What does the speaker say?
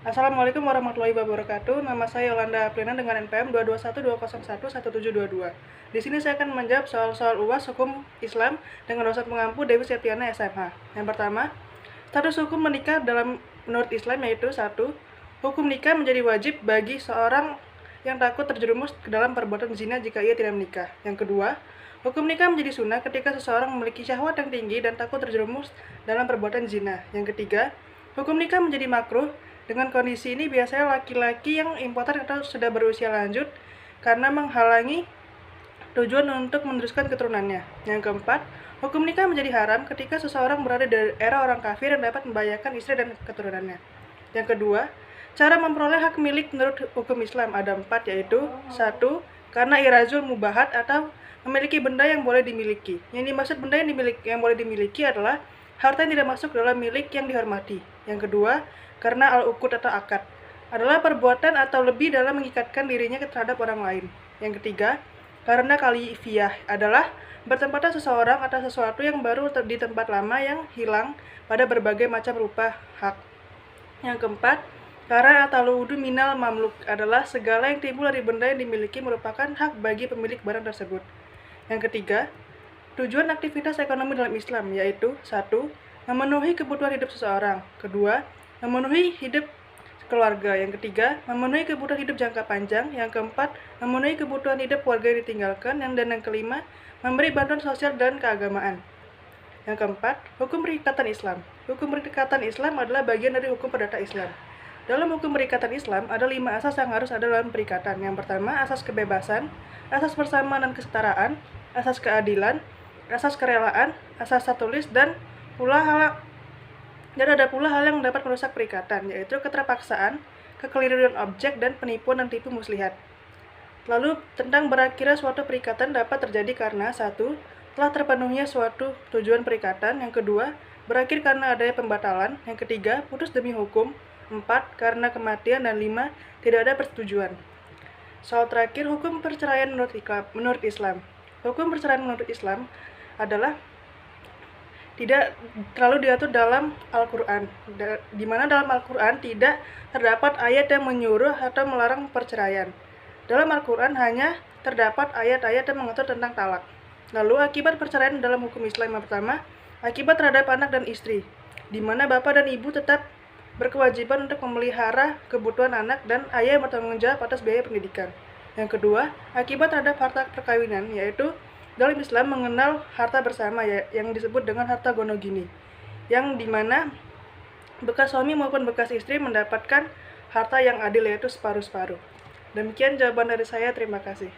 Assalamualaikum warahmatullahi wabarakatuh. Nama saya Yolanda Aprina dengan NPM 22120111722. Di sini saya akan menjawab soal-soal UAS Hukum Islam dengan dosen pengampu Dewi Septiana SMH. Yang pertama, status hukum menikah menurut Islam yaitu 1. Hukum nikah menjadi wajib bagi seorang yang takut terjerumus ke dalam perbuatan zina jika ia tidak menikah. Yang kedua, hukum nikah menjadi sunnah ketika seseorang memiliki syahwat yang tinggi dan takut terjerumus dalam perbuatan zina. Yang ketiga, hukum nikah menjadi makruh. Dengan kondisi ini biasanya laki-laki yang impoten atau sudah berusia lanjut karena menghalangi tujuan untuk meneruskan keturunannya. Yang keempat, hukum nikah menjadi haram ketika seseorang berada di era orang kafir yang dapat membahayakan istri dan keturunannya. Yang kedua, cara memperoleh hak milik menurut hukum Islam ada 4, yaitu 1. Karena irazul mubahat atau memiliki benda yang boleh dimiliki. Yang dimaksud benda yang boleh dimiliki adalah harta yang tidak masuk dalam milik yang dihormati. Yang kedua, karena al-uqud atau akad adalah perbuatan atau lebih dalam mengikatkan dirinya terhadap orang lain. Yang ketiga, karena kalifiyah adalah bertempatnya seseorang atau sesuatu yang baru di tempat lama yang hilang pada berbagai macam rupa hak. Yang keempat, karena ataludu minal mamluk adalah segala yang timbul dari benda yang dimiliki merupakan hak bagi pemilik barang tersebut. Yang ketiga, tujuan aktivitas ekonomi dalam Islam yaitu 1. Memenuhi kebutuhan hidup seseorang. Kedua, memenuhi hidup keluarga. Yang ketiga, memenuhi kebutuhan hidup jangka panjang. Yang keempat, memenuhi kebutuhan hidup keluarga yang ditinggalkan. Dan yang kelima, memberi bantuan sosial dan keagamaan. Yang keempat, hukum perikatan Islam. Hukum perikatan Islam adalah bagian dari hukum perdata Islam. Dalam hukum perikatan Islam, ada 5 asas yang harus ada dalam perikatan. Yang pertama, asas kebebasan, asas persamaan dan kesetaraan, asas keadilan, asas kerelaan, asas satulis, dan ada pula hal yang dapat merusak perikatan, yaitu keterpaksaan, kekeliruan objek, dan penipuan dan tipu muslihat. Lalu, tentang berakhirnya suatu perikatan dapat terjadi karena 1. Telah terpenuhnya suatu tujuan perikatan. Yang kedua, berakhir karena adanya pembatalan. Yang ketiga, putus demi hukum. 4. Karena kematian. Dan 5. Tidak ada persetujuan. Soal terakhir, hukum perceraian menurut Islam. Hukum perceraian menurut Islam adalah tidak terlalu diatur dalam Al-Quran, di mana dalam Al-Quran tidak terdapat ayat yang menyuruh atau melarang perceraian. Dalam Al-Quran hanya terdapat ayat-ayat yang mengatur tentang talak. Lalu akibat perceraian dalam hukum Islam yang pertama, akibat terhadap anak dan istri, di mana bapak dan ibu tetap berkewajiban untuk memelihara kebutuhan anak dan ayah yang bertanggung jawab atas biaya pendidikan. Yang kedua, akibat terhadap harta perkawinan, yaitu dalam Islam mengenal harta bersama yang disebut dengan harta gonogini, yang dimana bekas suami maupun bekas istri mendapatkan harta yang adil yaitu separuh-separuh. Demikian jawaban dari saya, terima kasih.